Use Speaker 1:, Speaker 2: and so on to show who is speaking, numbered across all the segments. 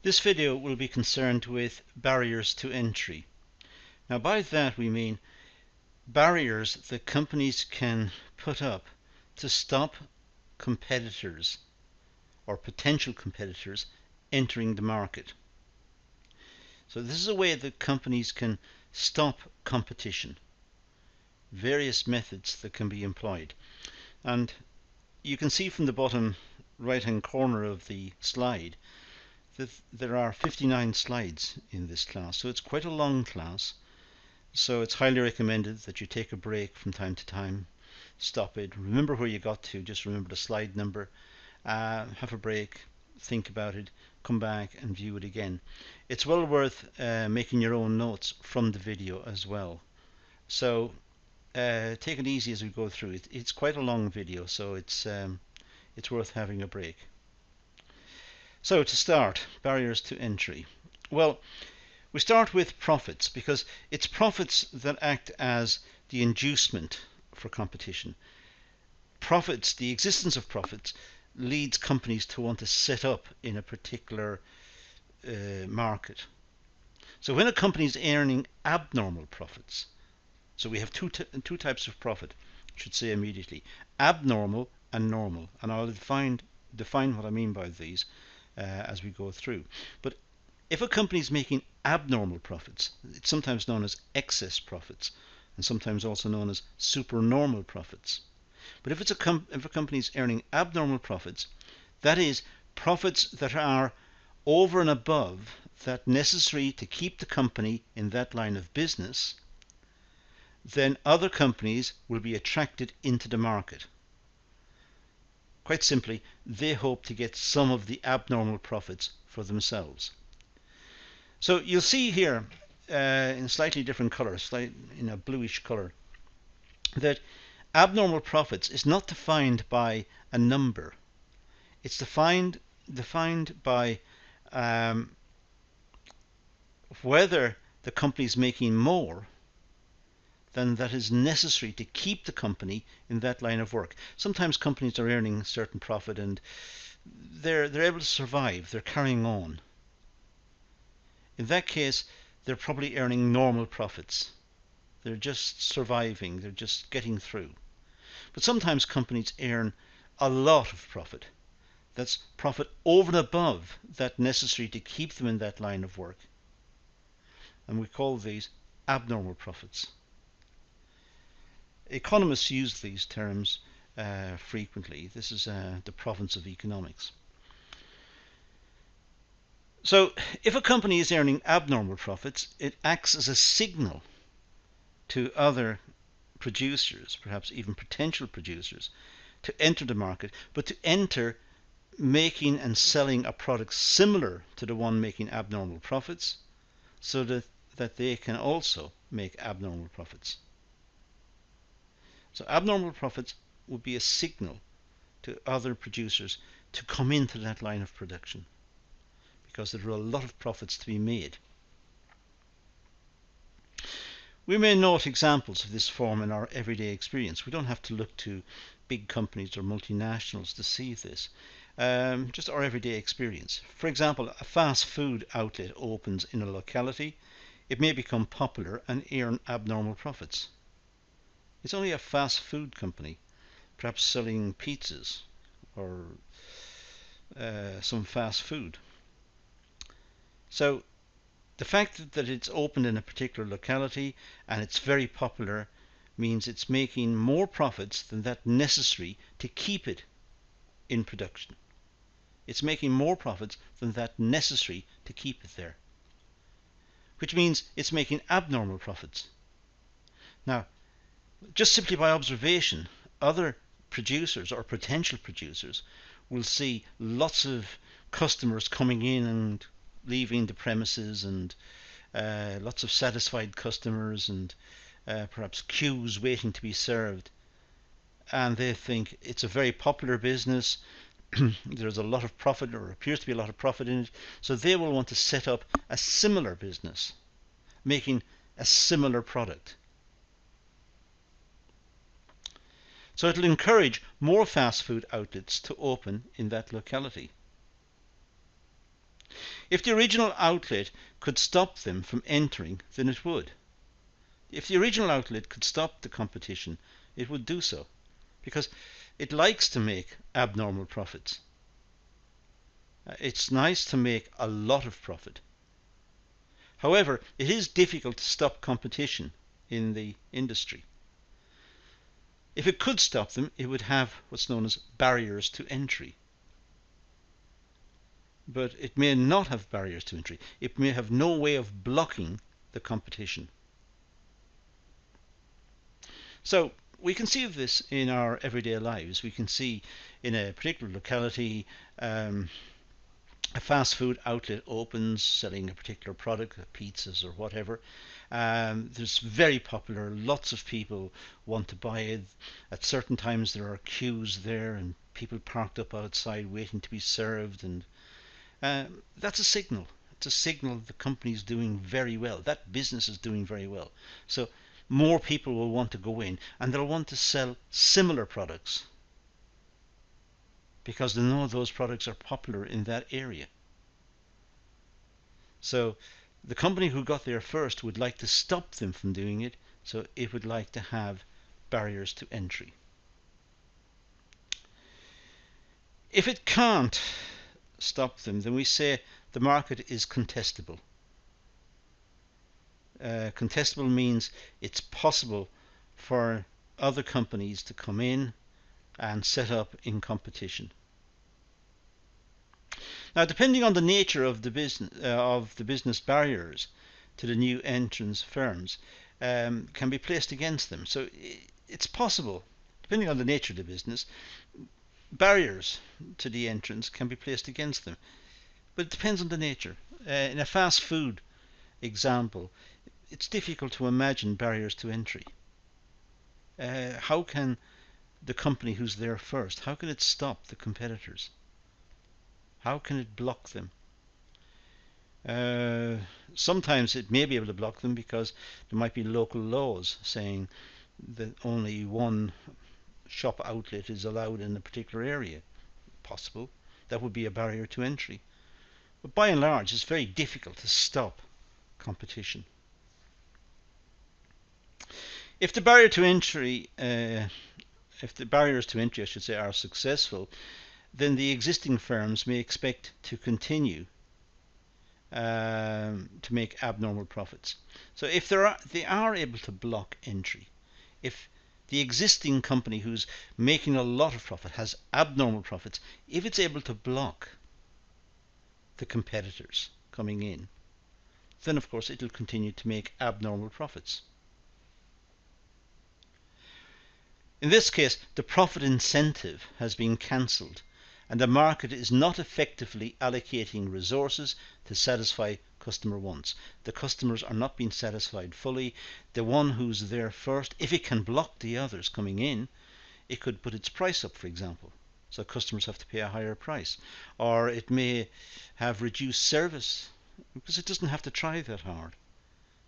Speaker 1: This video will be concerned with barriers to entry. Now by that we mean barriers that companies can put up to stop competitors or potential competitors entering the market. So this is a way that companies can stop competition. Various methods that can be employed. And you can see from the bottom right hand corner of the slide that there are 59 slides in this class, so it's quite a long class. So it's highly recommended that you take a break from time to time, stop it, remember where you got to, just remember the slide number, have a break, think about it, come back and view it again. It's well worth making your own notes from the video as well. So take it easy as we go through it. It's quite a long video, so it's worth having a break. So to start, barriers to entry. Well, we start with profits because it's profits that act as the inducement for competition. Profits, the existence of profits, leads companies to want to set up in a particular market. So when a company is earning abnormal profits, so we have two types of profit, I should say immediately, abnormal and normal, and I'll define what I mean by these as we go through. But if a company is making abnormal profits, it's sometimes known as excess profits and sometimes also known as supernormal profits. But if a company is earning abnormal profits, that is profits that are over and above that necessary to keep the company in that line of business, then other companies will be attracted into the market. Quite simply, they hope to get some of the abnormal profits for themselves. So you'll see here in slightly different colours, in a bluish colour, that abnormal profits is not defined by a number. It's defined by whether the company is making more than that is necessary to keep the company in that line of work. Sometimes companies are earning a certain profit and they're able to survive, they're carrying on. In that case, they're probably earning normal profits. They're just surviving, they're just getting through. But sometimes companies earn a lot of profit. That's profit over and above that necessary to keep them in that line of work. And we call these abnormal profits. Economists use these terms frequently. This is the province of economics. So if a company is earning abnormal profits, it acts as a signal to other producers, perhaps even potential producers, to enter the market, but to enter making and selling a product similar to the one making abnormal profits, so that they can also make abnormal profits. So abnormal profits would be a signal to other producers to come into that line of production, because there are a lot of profits to be made. We may note examples of this form in our everyday experience. We don't have to look to big companies or multinationals to see this. Just our everyday experience. For example, a fast food outlet opens in a locality. It may become popular and earn abnormal profits. It's only a fast food company, perhaps selling pizzas or some fast food. So the fact that it's opened in a particular locality and it's very popular means it's making more profits than that necessary to keep it in production. It's making more profits than that necessary to keep it there, which means it's making abnormal profits. Now, just simply by observation, other producers or potential producers will see lots of customers coming in and leaving the premises, and lots of satisfied customers, and perhaps queues waiting to be served, and they think it's a very popular business. There's a lot of profit, or appears to be a lot of profit in it, so they will want to set up a similar business making a similar product. So it'll encourage more fast food outlets to open in that locality. If the original outlet could stop them from entering, then it would. If the original outlet could stop the competition, it would do so, because it likes to make abnormal profits. It's nice to make a lot of profit. However, it is difficult to stop competition in the industry. If it could stop them, it would have what's known as barriers to entry. But it may not have barriers to entry. It may have no way of blocking the competition. So we can see this in our everyday lives. We can see in a particular locality, a fast food outlet opens selling a particular product, pizzas or whatever. There's very popular, lots of people want to buy it. At certain times there are queues there and people parked up outside waiting to be served, and that's a signal. It's a signal the company's doing very well. That business is doing very well. So more people will want to go in and they'll want to sell similar products because they know those products are popular in that area. So the company who got there first would like to stop them from doing it, so it would like to have barriers to entry. If it can't stop them, then we say the market is contestable. Contestable means it's possible for other companies to come in and set up in competition. Now, depending on the nature of the business barriers to the new entrants firms can be placed against them. So it's possible, depending on the nature of the business, barriers to the entrants can be placed against them. But it depends on the nature. In a fast food example, it's difficult to imagine barriers to entry. How can the company who's there first, how can it stop the competitors? How can it block them? Sometimes it may be able to block them because there might be local laws saying that only one shop outlet is allowed in a particular area. Possible. That would be a barrier to entry. But by and large, it's very difficult to stop competition. If the barriers to entry, I should say, are successful, then the existing firms may expect to continue to make abnormal profits. So if they are able to block entry, if the existing company who's making a lot of profit has abnormal profits, if it's able to block the competitors coming in, then of course it'll continue to make abnormal profits. In this case, the profit incentive has been cancelled and the market is not effectively allocating resources to satisfy customer wants. The customers are not being satisfied fully. The one who's there first, if it can block the others coming in, it could put its price up, for example. So customers have to pay a higher price. Or it may have reduced service because it doesn't have to try that hard.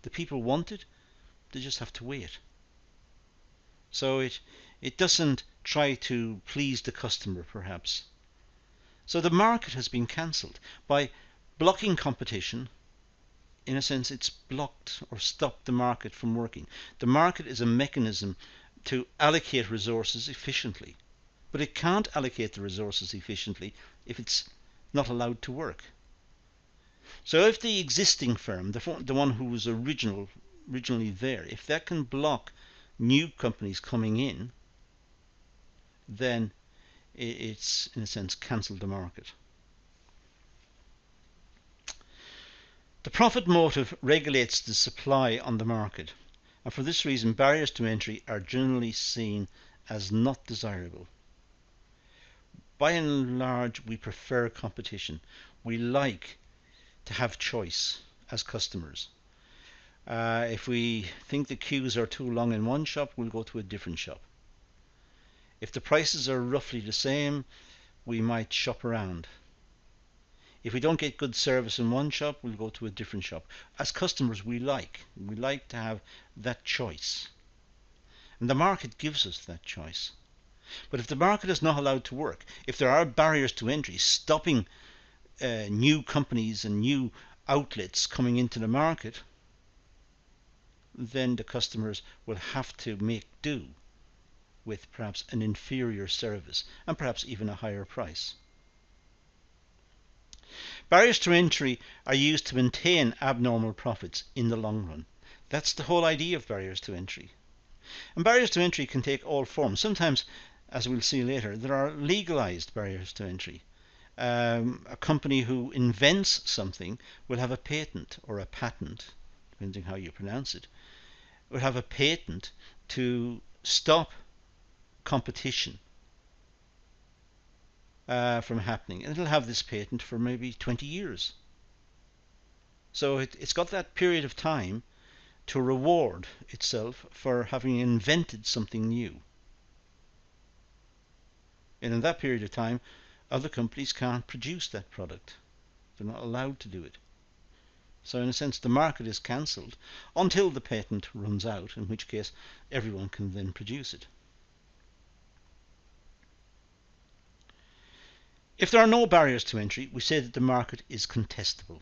Speaker 1: The people want it, they just have to wait. So it doesn't try to please the customer, perhaps. So the market has been cancelled. By blocking competition, in a sense, it's blocked or stopped the market from working. The market is a mechanism to allocate resources efficiently, but it can't allocate the resources efficiently if it's not allowed to work. So if the existing firm, the one who was originally there, if that can block new companies coming in, then it's, in a sense, cancelled the market. The profit motive regulates the supply on the market, and for this reason barriers to entry are generally seen as not desirable. By and large, we prefer competition. We like to have choice as customers. If we think the queues are too long in one shop, we'll go to a different shop. If the prices are roughly the same, we might shop around. If we don't get good service in one shop, we'll go to a different shop. As customers, we like to have that choice. And the market gives us that choice. But if the market is not allowed to work, if there are barriers to entry stopping new companies and new outlets coming into the market, then the customers will have to make do with perhaps an inferior service and perhaps even a higher price. Barriers to entry are used to maintain abnormal profits in the long run. That's the whole idea of barriers to entry. And barriers to entry can take all forms. Sometimes, as we'll see later, there are legalized barriers to entry. A company who invents something will have a patent or a patent, depending how you pronounce it, will have a patent to stop competition from happening. And it'll have this patent for maybe 20 years. So it's got that period of time to reward itself for having invented something new. And in that period of time, other companies can't produce that product. They're not allowed to do it. So in a sense, the market is cancelled until the patent runs out, in which case everyone can then produce it. If there are no barriers to entry, we say that the market is contestable.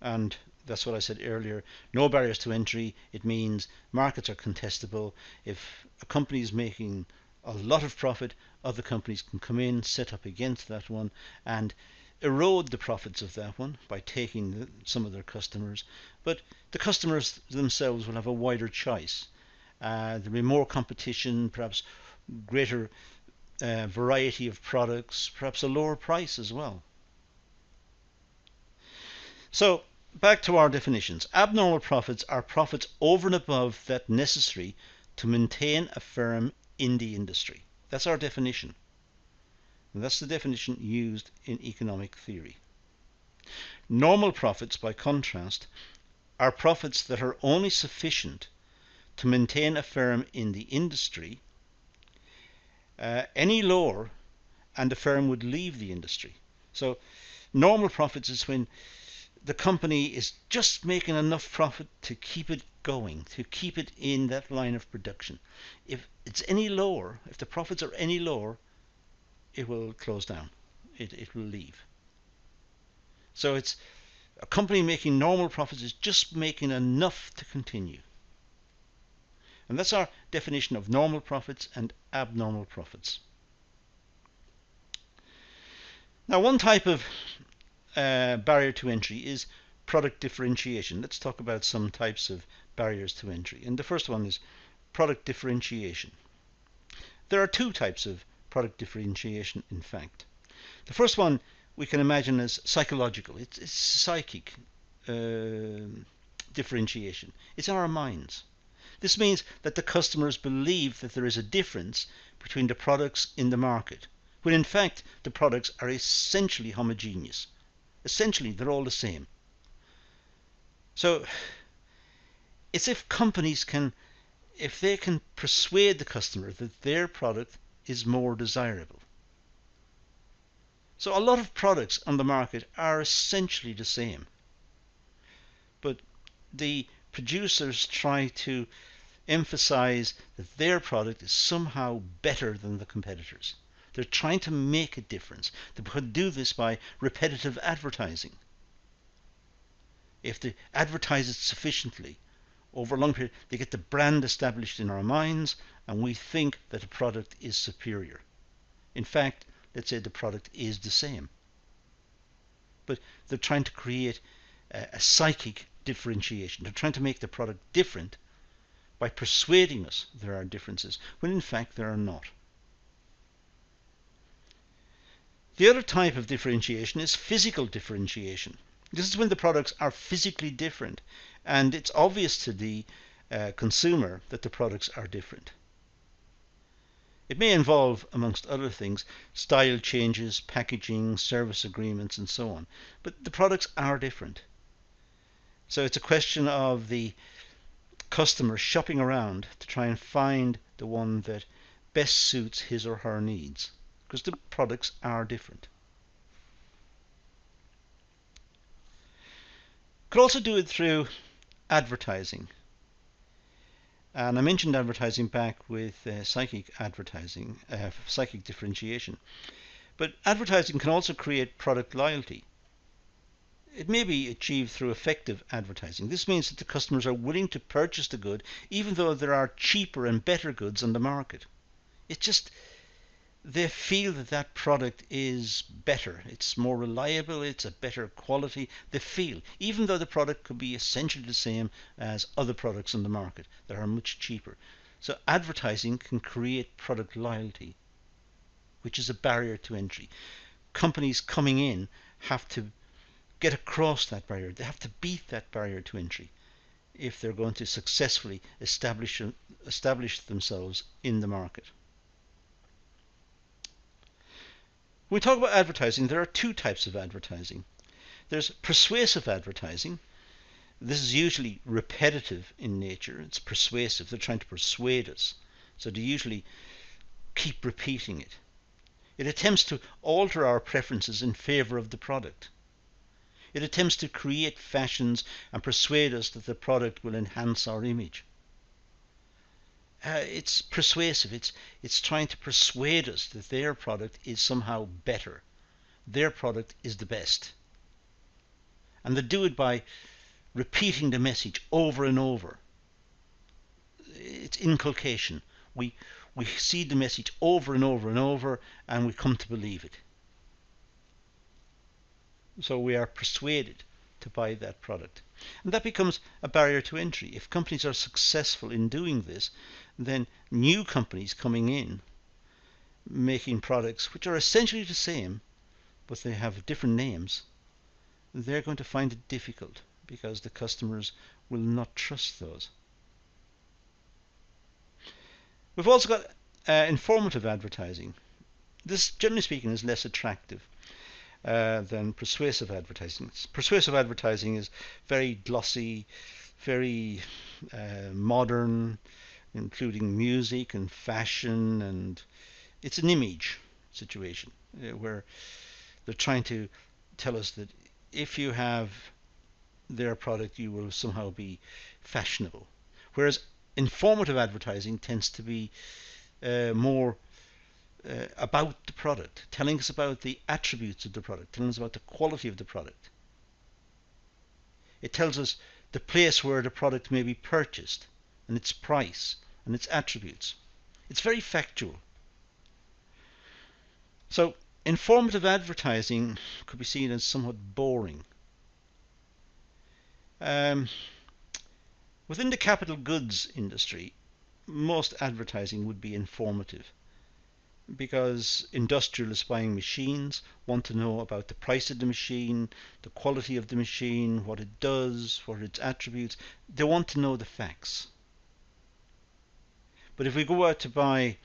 Speaker 1: And that's what I said earlier. No barriers to entry, it means markets are contestable. If a company is making a lot of profit, other companies can come in, set up against that one, and erode the profits of that one by taking some of their customers. But the customers themselves will have a wider choice. There'll be more competition, perhaps greater variety of products, perhaps a lower price as well. So back to our definitions. Abnormal profits are profits over and above that necessary to maintain a firm in the industry. That's our definition. And that's the definition used in economic theory. Normal profits, by contrast, are profits that are only sufficient to maintain a firm in the industry. Any lower and the firm would leave the industry. So normal profits is when the company is just making enough profit to keep it going, to keep it in that line of production. If it's any lower, if the profits are any lower, it will close down. It will leave. So it's a company making normal profits is just making enough to continue. And that's our definition of normal profits and abnormal profits. Now, one type of barrier to entry is product differentiation. Let's talk about some types of barriers to entry. And the first one is product differentiation. There are two types of product differentiation, in fact. The first one we can imagine as psychological. It's psychic differentiation. It's in our minds. This means that the customers believe that there is a difference between the products in the market, when in fact the products are essentially homogeneous. Essentially, they're all the same. So it's if companies can, if they can persuade the customer that their product is more desirable. So a lot of products on the market are essentially the same, but the producers try to emphasize that their product is somehow better than the competitors. They're trying to make a difference. They could do this by repetitive advertising. If they advertise it sufficiently over a long period, they get the brand established in our minds, and we think that the product is superior. In fact, let's say the product is the same. But they're trying to create a psychic differentiation. They're trying to make the product different by persuading us there are differences, when in fact there are not. The other type of differentiation is physical differentiation. This is when the products are physically different, and it's obvious to the consumer that the products are different. It may involve, amongst other things, style changes, packaging, service agreements, and so on. But the products are different. So it's a question of the customer shopping around to try and find the one that best suits his or her needs, because the products are different. Could also do it through advertising. And I mentioned advertising back with psychic advertising, psychic differentiation. But advertising can also create product loyalty. It may be achieved through effective advertising. This means that the customers are willing to purchase the good even though there are cheaper and better goods on the market. It's just they feel that that product is better, it's more reliable, it's a better quality. They feel, even though the product could be essentially the same as other products on the market that are much cheaper. So advertising can create product loyalty, which is a barrier to entry. Companies coming in have to get across that barrier. They have to beat that barrier to entry if they're going to successfully establish themselves in the market. When we talk about advertising, there are two types of advertising. There's persuasive advertising. This is usually repetitive in nature. It's persuasive. They're trying to persuade us. So they usually keep repeating it. It attempts to alter our preferences in favor of the product. It attempts to create fashions and persuade us that the product will enhance our image. It's persuasive. It's trying to persuade us that their product is somehow better. Their product is the best. And they do it by repeating the message over and over. It's inculcation. We see the message over and over and over, and we come to believe it. So we are persuaded to buy that product. And that becomes a barrier to entry. If companies are successful in doing this, then new companies coming in, making products which are essentially the same, but they have different names, they're going to find it difficult because the customers will not trust those. We've also got informative advertising. This, generally speaking, is less attractive than persuasive advertising. Persuasive advertising is very glossy, very modern, including music and fashion, and it's an image situation where they're trying to tell us that if you have their product you will somehow be fashionable. Whereas informative advertising tends to be more about the product, telling us about the attributes of the product, telling us about the quality of the product. It tells us the place where the product may be purchased and its price and its attributes. It's very factual. So informative advertising could be seen as somewhat boring. Within the capital goods industry, most advertising would be informative, because industrialists buying machines want to know about the price of the machine, the quality of the machine, what it does, what are its attributes. They want to know the facts. But if we go out to buy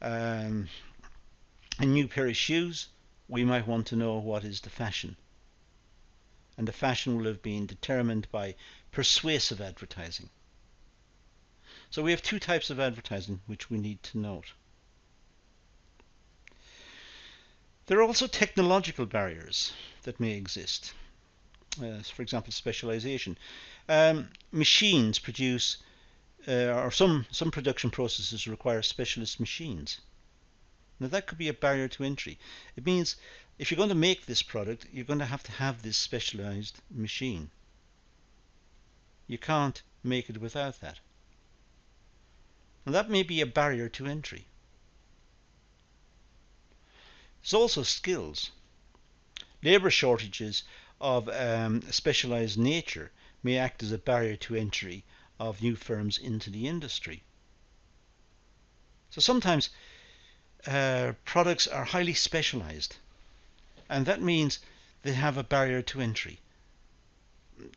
Speaker 1: a new pair of shoes, we might want to know what is the fashion. And the fashion will have been determined by persuasive advertising. So we have two types of advertising which we need to note. There are also technological barriers that may exist. For example, specialisation. Machines produce, or some production processes require specialist machines. Now that could be a barrier to entry. It means if you're going to make this product, you're going to have this specialised machine. You can't make it without that. Now that may be a barrier to entry. There's also skills. Labour shortages of a specialised nature may act as a barrier to entry of new firms into the industry. So sometimes products are highly specialised, and that means they have a barrier to entry.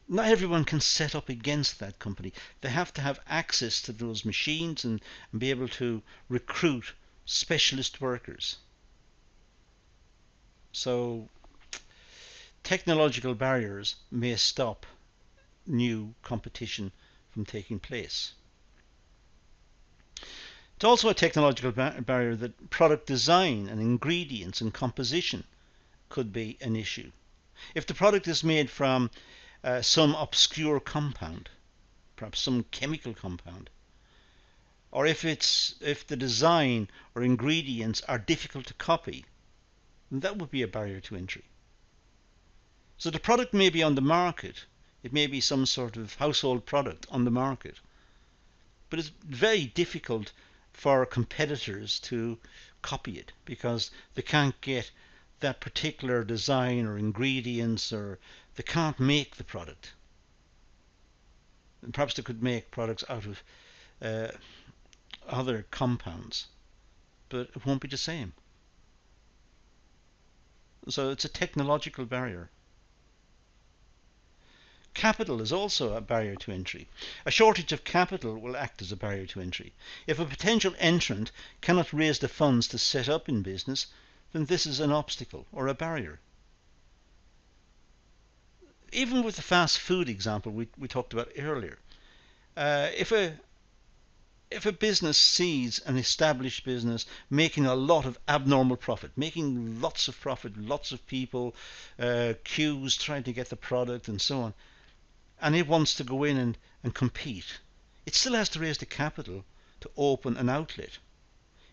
Speaker 1: Not everyone can set up against that company. They have to have access to those machines and be able to recruit specialist workers. So technological barriers may stop new competition from taking place. It's also a technological barrier that product design and ingredients and composition could be an issue. If the product is made from some obscure compound, perhaps some chemical compound, or if the design or ingredients are difficult to copy, that would be a barrier to entry. So the product may be on the market, it may be some sort of household product on the market, but it's very difficult for competitors to copy it because they can't get that particular design or ingredients, or they can't make the product. And perhaps they could make products out of other compounds, but it won't be the same. So it's a technological barrier. Capital is also a barrier to entry. A shortage of capital will act as a barrier to entry. If a potential entrant cannot raise the funds to set up in business, then this is an obstacle or a barrier. Even with the fast food example we talked about earlier, if a business sees an established business making a lot of abnormal profit, making lots of profit, lots of people, queues trying to get the product and so on, and it wants to go in and compete, it still has to raise the capital to open an outlet.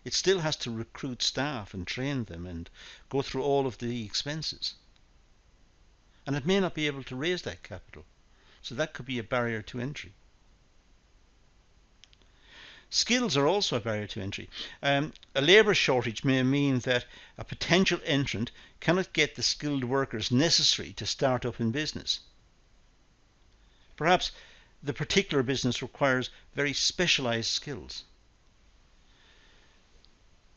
Speaker 1: It still has to recruit staff and train them and go through all of the expenses. And it may not be able to raise that capital. So that could be a barrier to entry. Skills are also a barrier to entry. A labour shortage may mean that a potential entrant cannot get the skilled workers necessary to start up in business. Perhaps the particular business requires very specialised skills.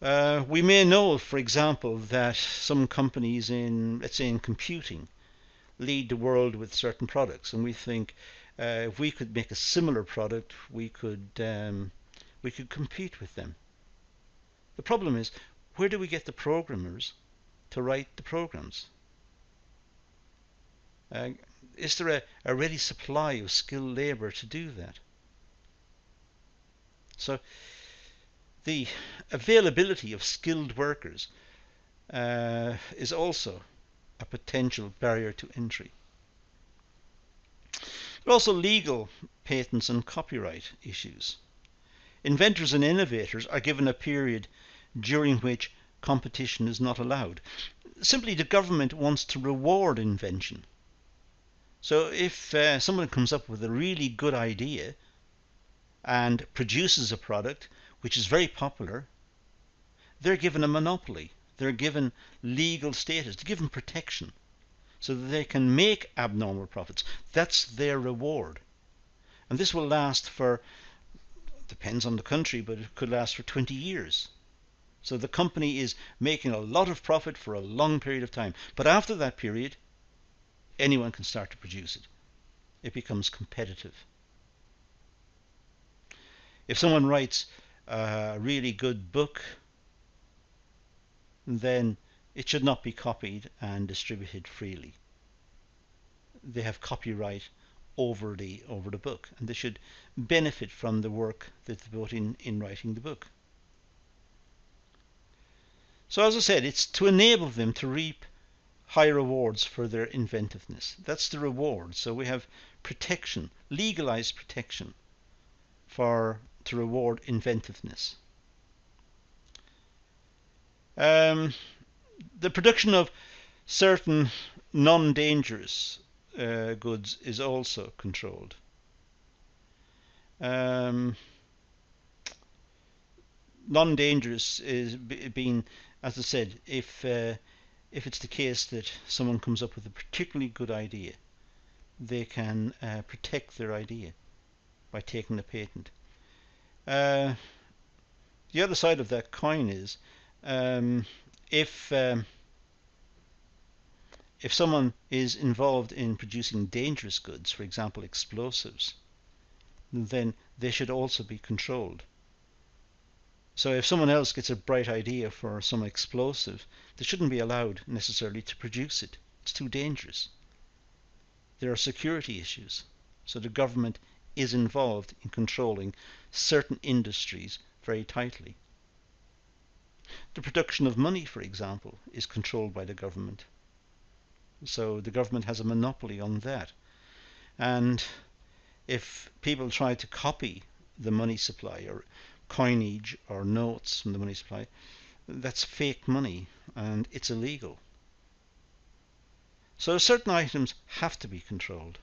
Speaker 1: We may know, for example, that some companies in, let's say, in computing, lead the world with certain products, and we think if we could make a similar product, we could compete with them. The problem is, where do we get the programmers to write the programs? Is there a ready supply of skilled labour to do that? So the availability of skilled workers is also a potential barrier to entry. There are also legal, patents and copyright issues. Inventors and innovators are given a period during which competition is not allowed. Simply, the government wants to reward invention. So if someone comes up with a really good idea and produces a product which is very popular, they're given a monopoly. They're given legal status. They're given protection so that they can make abnormal profits. That's their reward. And this will last for, depends on the country, but it could last for 20 years. So the company is making a lot of profit for a long period of time. But after that period, anyone can start to produce it. It becomes competitive. If someone writes a really good book, then it should not be copied and distributed freely. They have copyright over the book, and they should benefit from the work that they put in writing the book. So as I said, it's to enable them to reap high rewards for their inventiveness. That's the reward. So we have protection, legalized protection to reward inventiveness. The production of certain non-dangerous goods is also controlled. Non-dangerous is being, as I said, if it's the case that someone comes up with a particularly good idea, they can protect their idea by taking a patent. The other side of that coin is if someone is involved in producing dangerous goods, for example explosives, then they should also be controlled. So if someone else gets a bright idea for some explosive, they shouldn't be allowed necessarily to produce it. It's too dangerous. There are security issues. So the government is involved in controlling certain industries very tightly. The production of money, for example, is controlled by the government. So the government has a monopoly on that. And if people try to copy the money supply or coinage or notes from the money supply, that's fake money, and it's illegal. So certain items have to be controlled.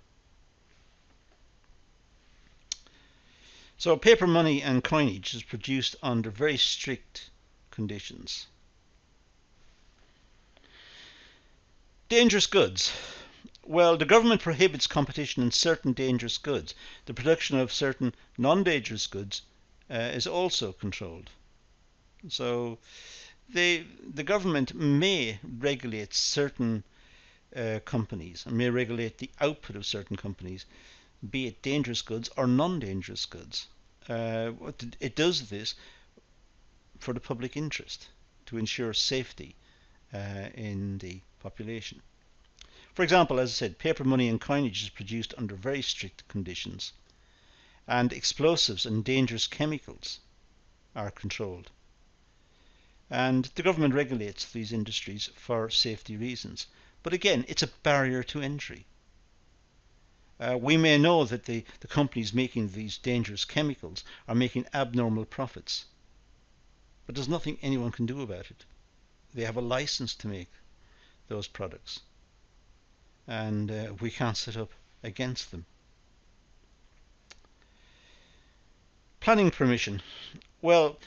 Speaker 1: So paper money and coinage is produced under very strict conditions. Dangerous goods. Well, the government prohibits competition in certain dangerous goods. The production of certain non-dangerous goods is also controlled. So the government may regulate certain companies and may regulate the output of certain companies, be it dangerous goods or non-dangerous goods. It does this for the public interest, to ensure safety in the population. For example, as I said, paper money and coinage is produced under very strict conditions, and explosives and dangerous chemicals are controlled. And the government regulates these industries for safety reasons. But again, it's a barrier to entry. We may know that the companies making these dangerous chemicals are making abnormal profits, but there's nothing anyone can do about it. They have a license to make those products, and we can't set up against them. Planning permission. Well,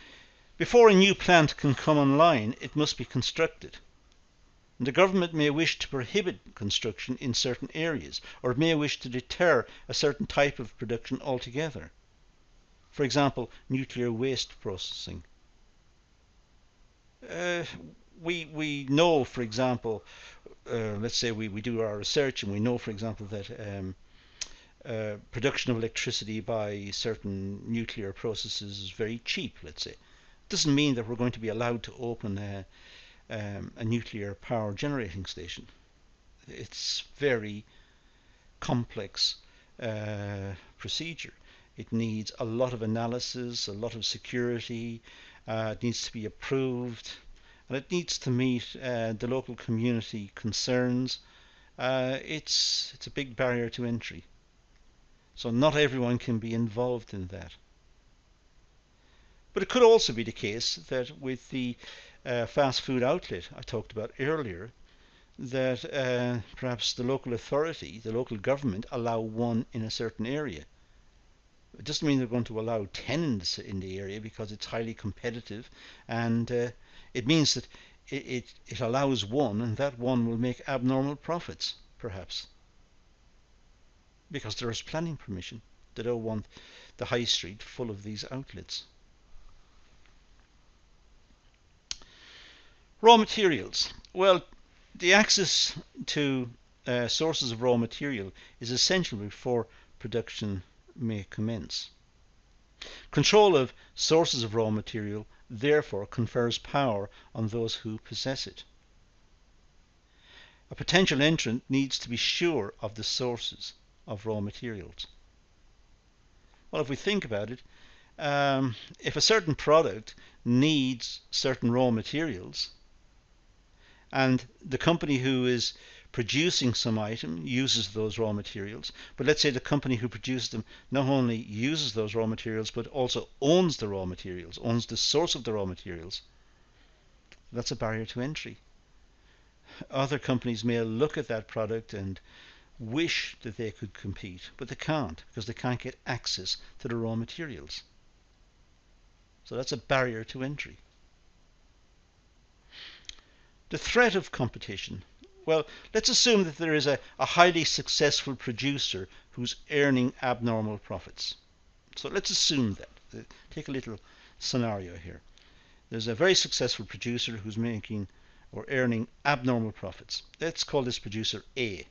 Speaker 1: before a new plant can come online, it must be constructed. The government may wish to prohibit construction in certain areas, or it may wish to deter a certain type of production altogether. For example, nuclear waste processing. We know, for example, let's say we do our research and we know, for example, that production of electricity by certain nuclear processes is very cheap, let's say. It doesn't mean that we're going to be allowed to open a nuclear power generating station. It's very complex procedure. It needs a lot of analysis, a lot of security. It needs to be approved, and it needs to meet the local community concerns. It's a big barrier to entry. So not everyone can be involved in that. But it could also be the case that with the fast food outlet I talked about earlier, that perhaps the local authority, the local government, allow one in a certain area. It doesn't mean they're going to allow 10 in the area because it's highly competitive, and it means that it allows one, and that one will make abnormal profits, perhaps, because there is planning permission. They don't want the high street full of these outlets. Raw materials. Well, the access to sources of raw material is essential before production may commence. Control of sources of raw material therefore confers power on those who possess it. A potential entrant needs to be sure of the sources of raw materials. Well, if we think about it, if a certain product needs certain raw materials, and the company who is producing some item uses those raw materials, but let's say the company who produces them not only uses those raw materials but also owns the raw materials, owns the source of the raw materials, that's a barrier to entry. Other companies may look at that product and wish that they could compete, but they can't because they can't get access to the raw materials. So that's a barrier to entry. The threat of competition. Well, let's assume that there is a highly successful producer who's earning abnormal profits. So let's assume that. Take a little scenario here. There's a very successful producer who's making or earning abnormal profits. Let's call this producer A.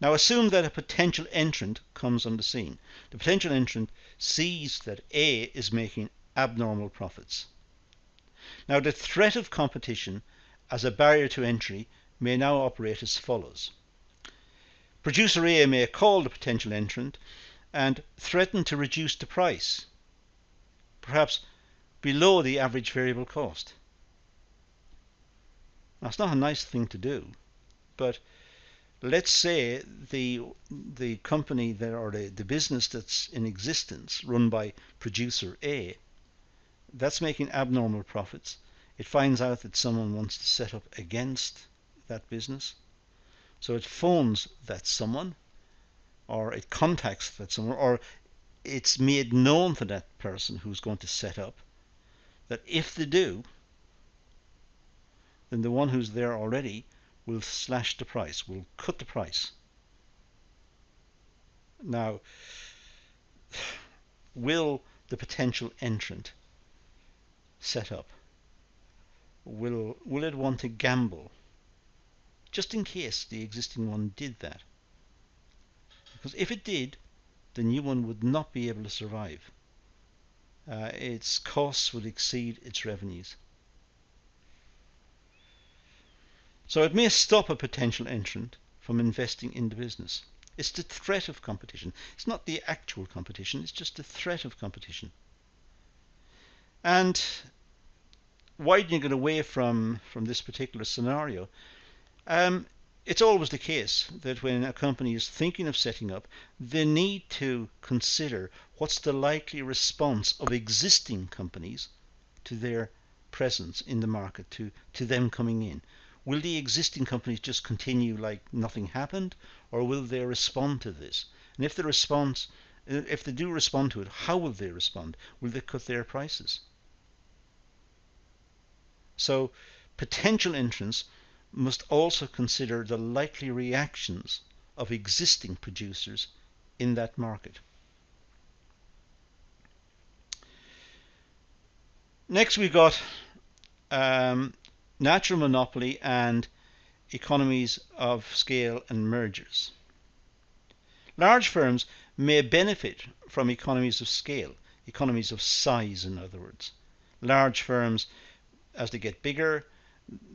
Speaker 1: Now assume that a potential entrant comes on the scene. The potential entrant sees that A is making abnormal profits. Now the threat of competition as a barrier to entry may now operate as follows. Producer A may call the potential entrant and threaten to reduce the price, perhaps below the average variable cost. Now it's not a nice thing to do, but let's say the company that, or the business that's in existence run by producer A, that's making abnormal profits, it finds out that someone wants to set up against that business. So it phones that someone, or it contacts that someone, or it's made known to that person who's going to set up that if they do, then the one who's there already will slash the price, will cut the price. Now, will the potential entrant set up? Will it want to gamble just in case the existing one did that? Because if it did, the new one would not be able to survive. Its costs would exceed its revenues. So it may stop a potential entrant from investing in the business. It's the threat of competition. It's not the actual competition, it's just the threat of competition. And widening it away from this particular scenario, it's always the case that when a company is thinking of setting up, they need to consider what's the likely response of existing companies to their presence in the market, to them coming in. Will the existing companies just continue like nothing happened, or will they respond to this? And if they do respond to it, how will they respond? Will they cut their prices? So potential entrants must also consider the likely reactions of existing producers in that market. Next we got natural monopoly and economies of scale and mergers. Large firms may benefit from economies of scale, economies of size in other words. Large firms, as they get bigger,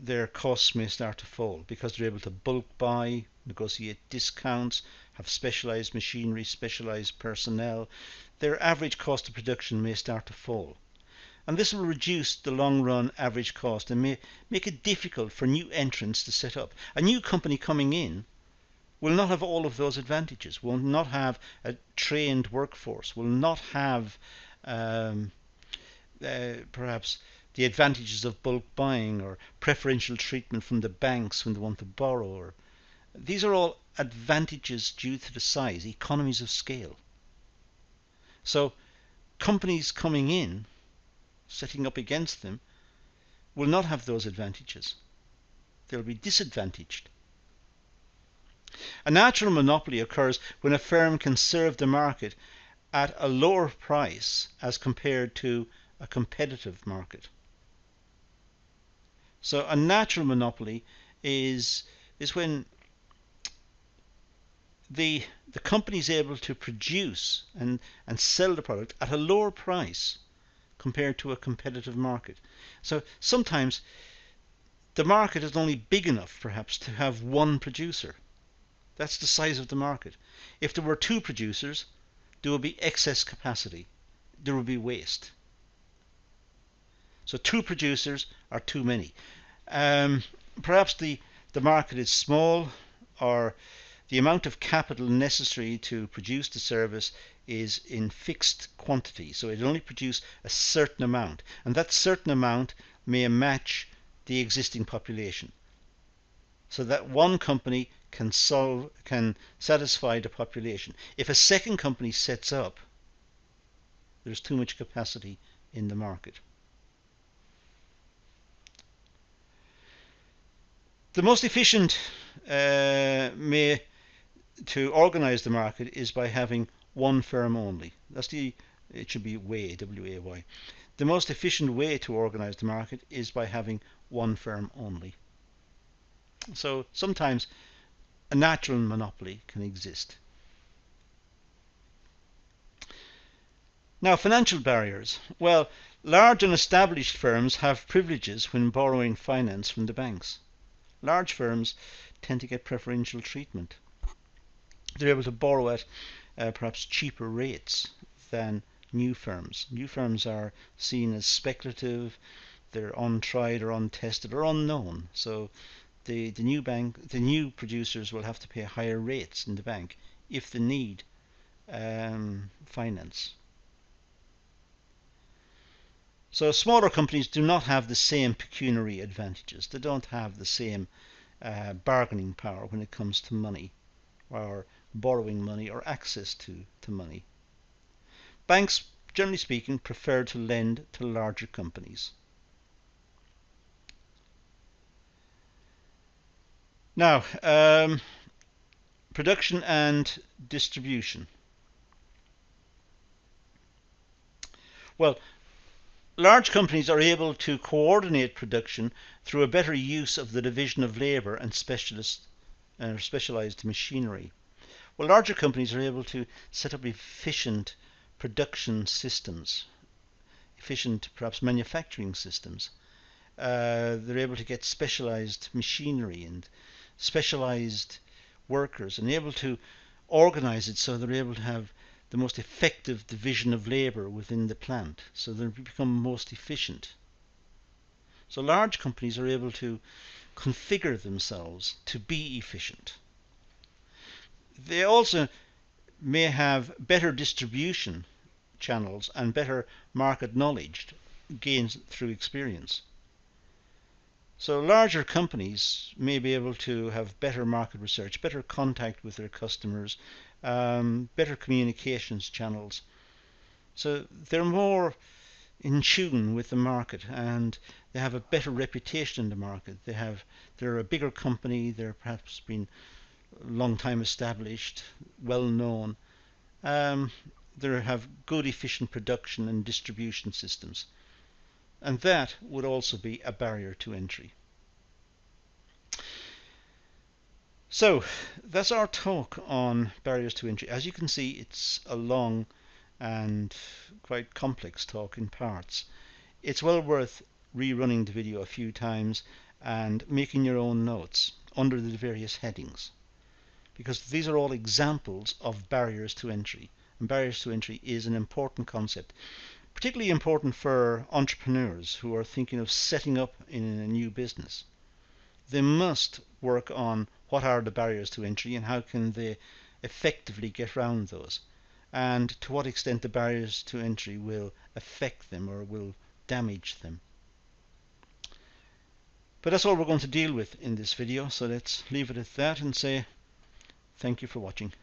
Speaker 1: their costs may start to fall because they're able to bulk buy, negotiate discounts, have specialised machinery, specialised personnel. Their average cost of production may start to fall. And this will reduce the long run average cost and may make it difficult for new entrants to set up. A new company coming in will not have all of those advantages, will not have a trained workforce, will not have perhaps the advantages of bulk buying or preferential treatment from the banks when they want to borrow. These are all advantages due to the size, economies of scale. So companies coming in, setting up against them, will not have those advantages. They'll be disadvantaged. A natural monopoly occurs when a firm can serve the market at a lower price as compared to a competitive market. So a natural monopoly is when the company is able to produce and sell the product at a lower price compared to a competitive market. So sometimes the market is only big enough perhaps to have one producer. That's the size of the market. If there were two producers, there would be excess capacity. There would be waste. So two producers are too many. Perhaps the market is small, or the amount of capital necessary to produce the service is in fixed quantity. So it only produces a certain amount, and that certain amount may match the existing population. So that one company can satisfy the population. If a second company sets up, there's too much capacity in the market. The most efficient way to organize the market is by having one firm only. It should be way, W-A-Y. The most efficient way to organize the market is by having one firm only. So sometimes a natural monopoly can exist. Now, financial barriers. Well, large and established firms have privileges when borrowing finance from the banks. Large firms tend to get preferential treatment. They're able to borrow at perhaps cheaper rates than new firms. New firms are seen as speculative, they're untried or untested or unknown. So the new producers will have to pay higher rates in the bank if they need finance. So smaller companies do not have the same pecuniary advantages. They don't have the same bargaining power when it comes to money, or borrowing money, or access to money. Banks, generally speaking, prefer to lend to larger companies. Now, production and distribution. Well, large companies are able to coordinate production through a better use of the division of labour and specialised machinery. Well, larger companies are able to set up efficient production systems, efficient perhaps manufacturing systems. They're able to get specialised machinery and specialised workers, and able to organise it so they're able to have the most effective division of labour within the plant, so they become most efficient. So large companies are able to configure themselves to be efficient. They also may have better distribution channels and better market knowledge gained through experience. So larger companies may be able to have better market research, better contact with their customers, better communications channels. So they're more in tune with the market, and they have a better reputation in the market. They're a bigger company. They're perhaps been a long time established, well known. They have good, efficient production and distribution systems, and that would also be a barrier to entry. So that's our talk on barriers to entry. As you can see, it's a long and quite complex talk in parts. It's well worth rerunning the video a few times and making your own notes under the various headings, because these are all examples of barriers to entry, and barriers to entry is an important concept, particularly important for entrepreneurs who are thinking of setting up in a new business. They must work on what are the barriers to entry and how can they effectively get around those, and to what extent the barriers to entry will affect them or will damage them. But that's all we're going to deal with in this video, so let's leave it at that and say thank you for watching.